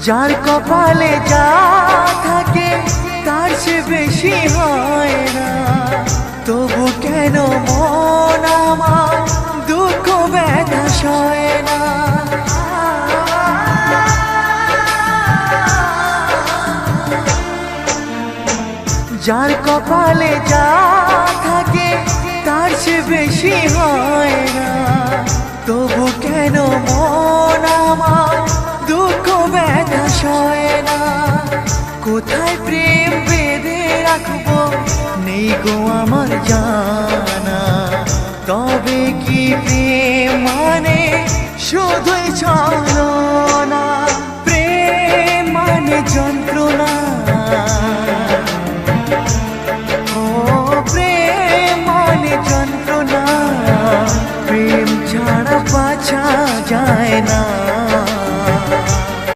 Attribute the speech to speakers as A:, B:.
A: যার কপালে যা থাকে তার চেয়ে বেশি হয় না, তবু কেন মন আমার দুঃখ ব্যথা সয় না। যার কপালে যা থাকে তার চেয়ে বেশি হয় না, তবু কেন মন আমার দুঃখ ব্যথা সয় না। কোথায় প্রেম বেঁধে রাখবো নেই গো আমার জানা, তবে কি প্রেম মানে শুধুই ছলনা।